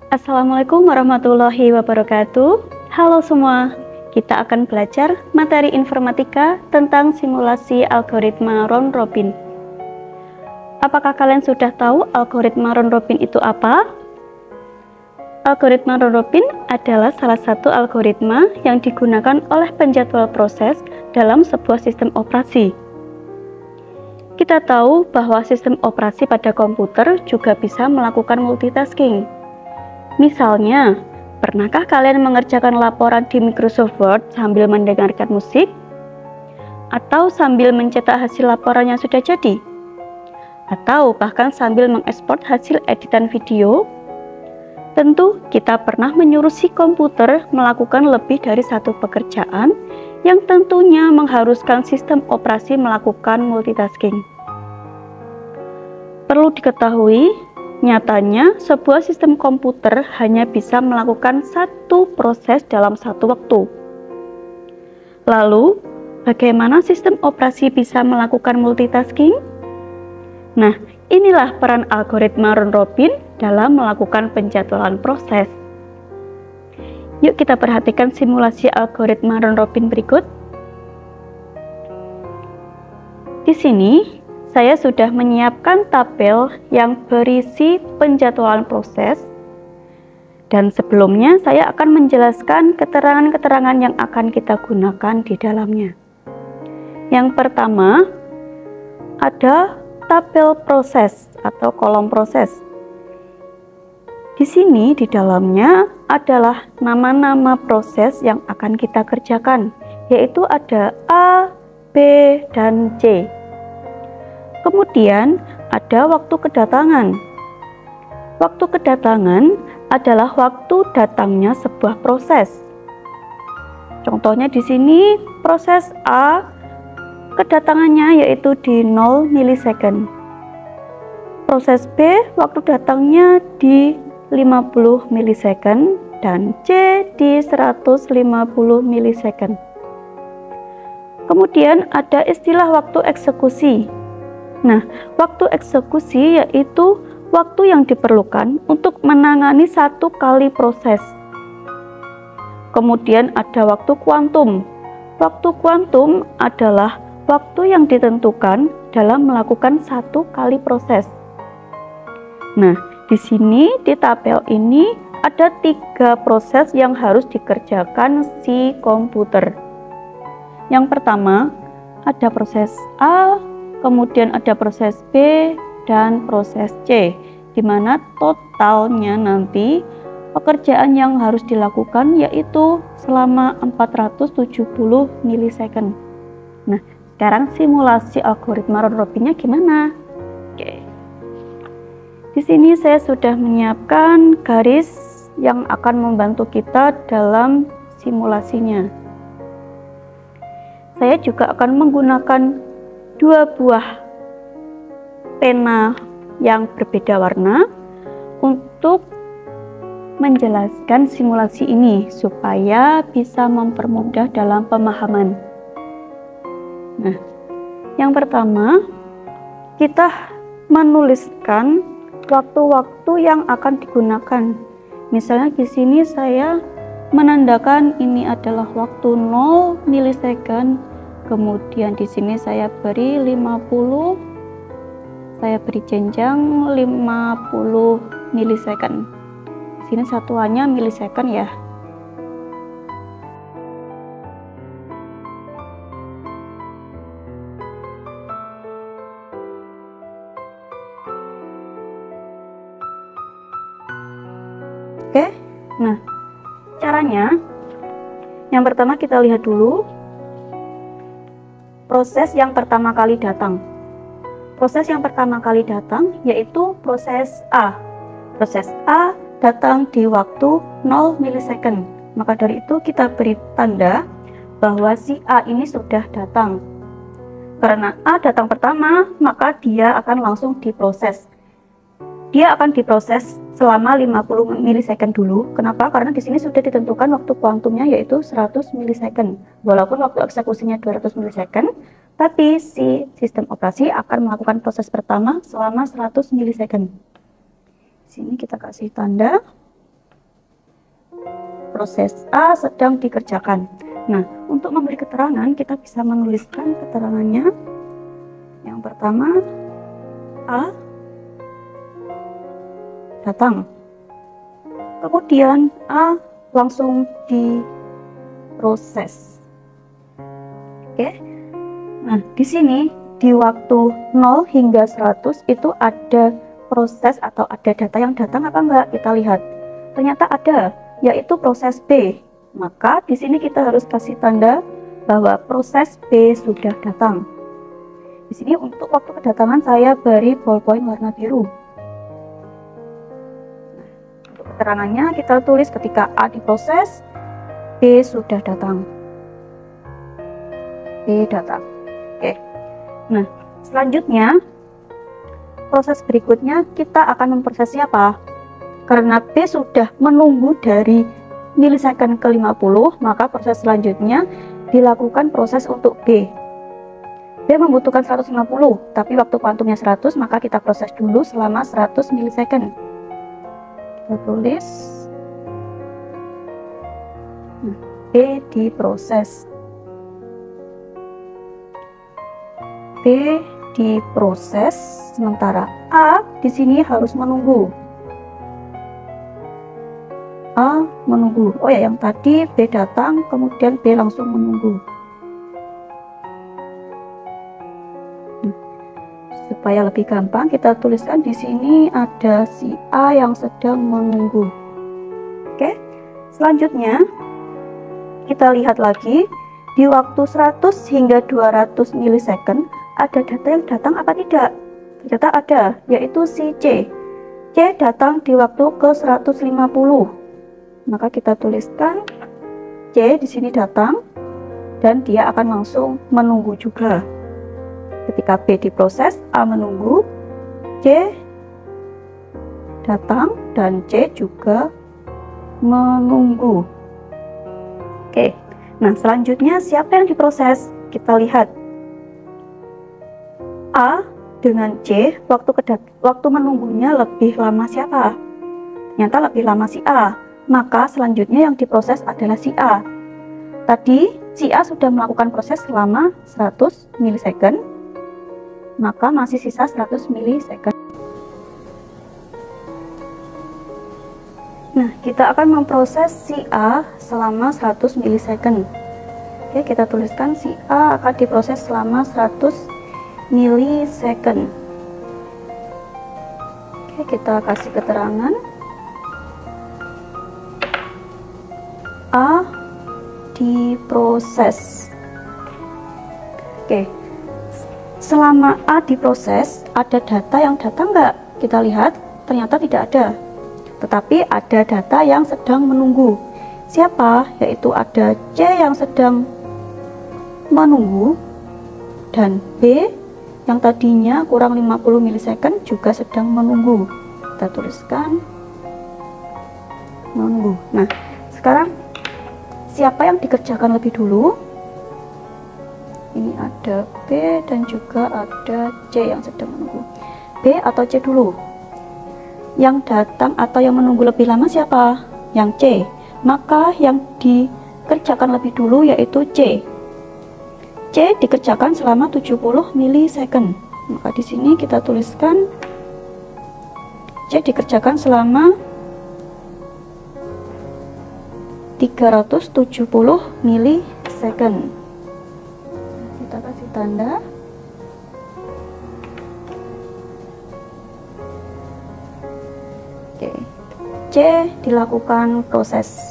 Assalamualaikum warahmatullahi wabarakatuh. Halo semua, kita akan belajar materi informatika tentang simulasi algoritma round-robin. Apakah kalian sudah tahu algoritma round-robin itu apa? Algoritma round-robin adalah salah satu algoritma yang digunakan oleh penjadwal proses dalam sebuah sistem operasi. Kita tahu bahwa sistem operasi pada komputer juga bisa melakukan multitasking. Misalnya, pernahkah kalian mengerjakan laporan di Microsoft Word sambil mendengarkan musik? Atau sambil mencetak hasil laporan yang sudah jadi? Atau bahkan sambil mengekspor hasil editan video? Tentu, kita pernah menyuruh si komputer melakukan lebih dari satu pekerjaan yang tentunya mengharuskan sistem operasi melakukan multitasking. Perlu diketahui, nyatanya sebuah sistem komputer hanya bisa melakukan satu proses dalam satu waktu. Lalu, bagaimana sistem operasi bisa melakukan multitasking? Nah, inilah peran algoritma round-robin dalam melakukan penjadwalan proses. Yuk kita perhatikan simulasi algoritma round-robin berikut. Di sini, saya sudah menyiapkan tabel yang berisi penjadwalan proses. Dan sebelumnya, saya akan menjelaskan keterangan-keterangan yang akan kita gunakan di dalamnya. Yang pertama, ada tabel proses atau kolom proses. Di sini di dalamnya adalah nama-nama proses yang akan kita kerjakan, yaitu ada A, B, dan C. Kemudian ada waktu kedatangan. Waktu kedatangan adalah waktu datangnya sebuah proses. Contohnya di sini proses A kedatangannya yaitu di 0 milisecond. Proses B waktu datangnya di 50 milisecond dan C di 150 milisecond. Kemudian ada istilah waktu eksekusi. Nah, waktu eksekusi yaitu waktu yang diperlukan untuk menangani satu kali proses. Kemudian ada waktu kuantum. Waktu kuantum adalah waktu yang ditentukan dalam melakukan satu kali proses. Nah, di sini di tabel ini ada 3 proses yang harus dikerjakan si komputer. Yang pertama ada proses A, kemudian ada proses B dan proses C, di mana totalnya nanti pekerjaan yang harus dilakukan yaitu selama 470 milisecond. Nah, sekarang simulasi algoritma round-robinnya gimana? Oke. Di sini saya sudah menyiapkan garis yang akan membantu kita dalam simulasinya. Saya juga akan menggunakan 2 buah pena yang berbeda warna untuk menjelaskan simulasi ini supaya bisa mempermudah dalam pemahaman. Nah, yang pertama kita menuliskan waktu-waktu yang akan digunakan. Misalnya di sini saya menandakan ini adalah waktu 0 milisecond. Kemudian di sini saya beri 50. Saya beri jenjang 50 milisecond. Di sini satuannya milisecond ya. Oke, nah caranya yang pertama kita lihat dulu proses yang pertama kali datang. Proses yang pertama kali datang yaitu proses A. Proses A datang di waktu 0 milisecond. Maka dari itu kita beri tanda bahwa si A ini sudah datang. Karena A datang pertama, maka dia akan langsung diproses. Dia akan diproses selama 50 milisecond dulu. Kenapa? Karena di sini sudah ditentukan waktu kuantumnya yaitu 100 milisecond. Walaupun waktu eksekusinya 200 milisecond, tapi si sistem operasi akan melakukan proses pertama selama 100 milisecond. Di sini kita kasih tanda. proses A sedang dikerjakan. Nah, untuk memberi keterangan kita bisa menuliskan keterangannya. Yang pertama, A datang. Kemudian A langsung diproses. Oke. Nah, di sini di waktu 0 hingga 100 itu ada proses atau ada data yang datang apa enggak? Kita lihat. Ternyata ada, yaitu proses B. Maka di sini kita harus kasih tanda bahwa proses B sudah datang. Di sini untuk waktu kedatangan saya beri ballpoint warna biru. Untuk keterangannya kita tulis ketika A diproses, B sudah datang. B datang. Oke. Nah, selanjutnya proses berikutnya kita akan memproses siapa? Karena B sudah menunggu dari milisecond ke 50, maka proses selanjutnya dilakukan proses untuk B. B membutuhkan 150, tapi waktu kuantumnya 100, maka kita proses dulu selama 100 milisecond. Kita tulis B diproses. B diproses, sementara A di sini harus menunggu. A menunggu. Oh ya, yang tadi B datang, kemudian B langsung menunggu. Supaya lebih gampang kita tuliskan di sini ada si A yang sedang menunggu. Oke. Selanjutnya kita lihat lagi di waktu 100 hingga 200 milisecond ada data yang datang apa tidak? Ternyata ada, yaitu si C. C datang di waktu ke 150. Maka kita tuliskan C di sini datang dan dia akan langsung menunggu juga. Ketika B diproses, A menunggu, C datang dan C juga menunggu. Oke. Nah, selanjutnya siapa yang diproses? Kita lihat. A dengan C, waktu menunggunya lebih lama siapa? Ternyata lebih lama si A. Maka selanjutnya yang diproses adalah si A. Tadi si A sudah melakukan proses selama 100 milisecond, maka masih sisa 100 milisecond. Nah, kita akan memproses si A selama 100 milisecond. Oke, kita tuliskan si A akan diproses selama 100 milisecond. Oke, kita kasih keterangan. A diproses. Oke, selama A diproses ada data yang datang nggak? Kita lihat, ternyata tidak ada. Tetapi ada data yang sedang menunggu. Siapa? Yaitu ada C yang sedang menunggu dan B yang tadinya kurang 50 milisecond juga sedang menunggu. Kita tuliskan menunggu. Nah, sekarang siapa yang dikerjakan lebih dulu? Ini ada B dan juga ada C yang sedang menunggu. B atau C dulu? Yang datang atau yang menunggu lebih lama siapa? Yang C. Maka yang dikerjakan lebih dulu yaitu C. C dikerjakan selama 70 milisecond. Maka di sini kita tuliskan C dikerjakan selama 370 milisecond. Kita kasih tanda. Oke. C dilakukan proses.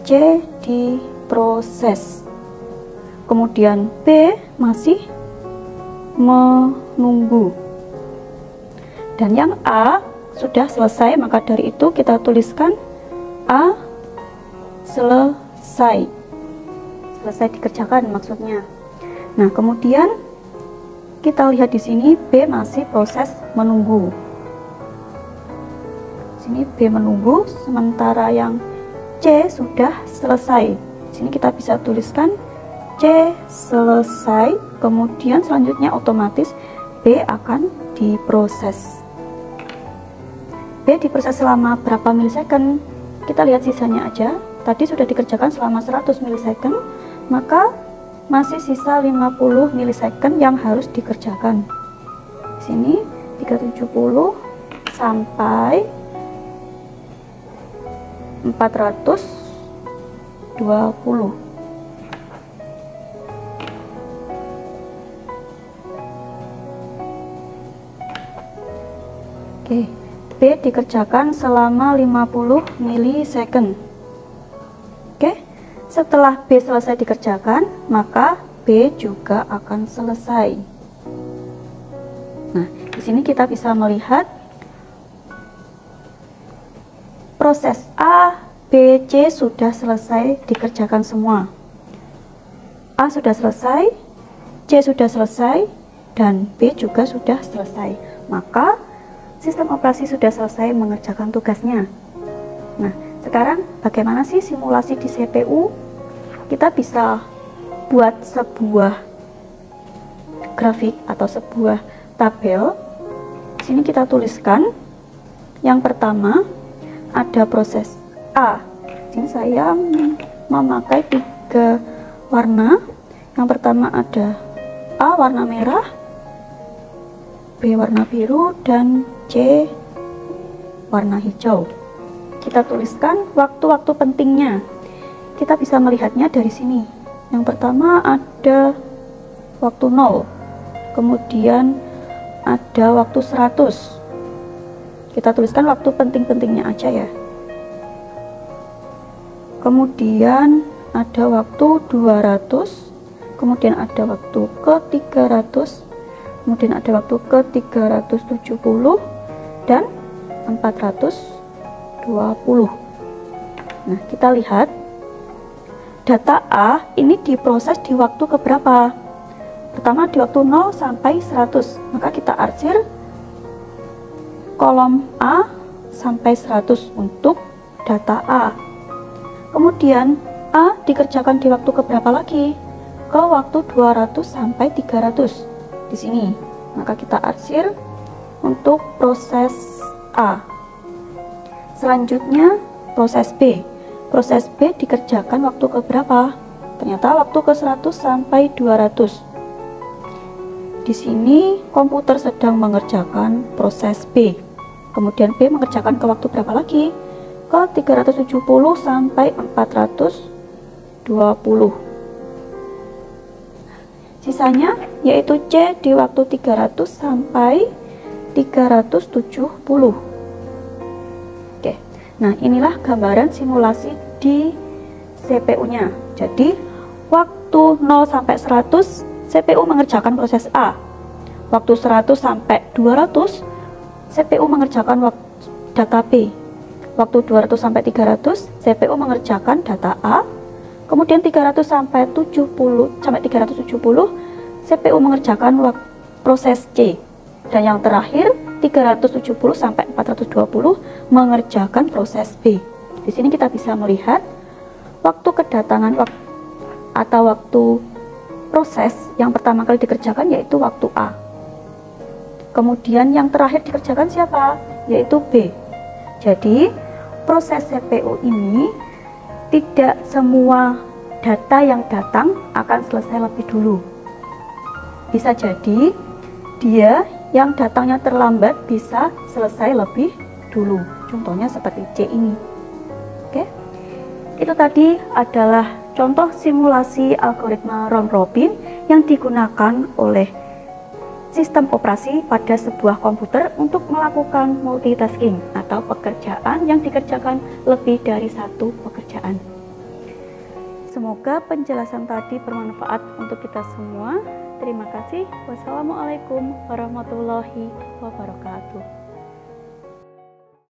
C diproses. Kemudian B masih menunggu. Dan yang A sudah selesai, maka dari itu kita tuliskan A selesai. Selesai dikerjakan maksudnya. Nah, kemudian kita lihat di sini B masih proses menunggu. Sini B menunggu, sementara yang C sudah selesai. Di sini kita bisa tuliskan C selesai, kemudian selanjutnya otomatis B akan diproses. B diproses selama berapa milisecond? Kita lihat sisanya aja. Tadi sudah dikerjakan selama 100 milisecond, maka masih sisa 50 milisecond yang harus dikerjakan. Di sini 370 sampai 420. Oke, B dikerjakan selama 50 milisecond. Oke, setelah B selesai dikerjakan, maka B juga akan selesai. Nah, di sini kita bisa melihat proses A, B, C sudah selesai dikerjakan semua. A sudah selesai, C sudah selesai, dan B juga sudah selesai. Maka sistem operasi sudah selesai mengerjakan tugasnya. Nah, sekarang bagaimana sih simulasi di CPU? Kita bisa buat sebuah grafik atau sebuah tabel. Di sini kita tuliskan yang pertama ada proses A. Di sini saya memakai 3 warna. Yang pertama ada A warna merah, B warna biru, dan C warna hijau. Kita tuliskan waktu-waktu pentingnya. Kita bisa melihatnya dari sini. Yang pertama ada waktu 0, kemudian ada waktu 100. Kita tuliskan waktu penting-pentingnya aja ya. Kemudian ada waktu 200, kemudian ada waktu ke 300, kemudian ada waktu ke 370, dan 420. Nah, kita lihat data A ini diproses di waktu keberapa? Pertama di waktu 0 sampai 100. Maka kita arsir kolom A sampai 100 untuk data A. Kemudian A dikerjakan di waktu keberapa lagi? Ke waktu 200 sampai 300 di sini. Maka kita arsir untuk proses A. Selanjutnya proses B. Proses B dikerjakan waktu keberapa? Ternyata waktu ke 100 sampai 200. Di sini komputer sedang mengerjakan proses B. Kemudian B mengerjakan ke waktu berapa lagi? Ke 370 sampai 420. Sisanya yaitu C di waktu 300 sampai 370. Oke. Nah, inilah gambaran simulasi di CPU-nya. Jadi, waktu 0 sampai 100 CPU mengerjakan proses A. Waktu 100 sampai 200 CPU mengerjakan data B. Waktu 200 sampai 300 CPU mengerjakan data A. Kemudian 300 sampai 370 CPU mengerjakan proses C. Dan yang terakhir 370 sampai 420 mengerjakan proses B. Di sini kita bisa melihat waktu kedatangan atau waktu proses yang pertama kali dikerjakan yaitu waktu A. Kemudian yang terakhir dikerjakan siapa? Yaitu B. Jadi proses CPU ini tidak semua data yang datang akan selesai lebih dulu. Bisa jadi dia yang datangnya terlambat bisa selesai lebih dulu. Contohnya seperti C ini. Oke. Itu tadi adalah contoh simulasi algoritma round robin yang digunakan oleh sistem operasi pada sebuah komputer untuk melakukan multitasking atau pekerjaan yang dikerjakan lebih dari satu pekerjaan. Semoga penjelasan tadi bermanfaat untuk kita semua. Terima kasih. Wassalamualaikum warahmatullahi wabarakatuh.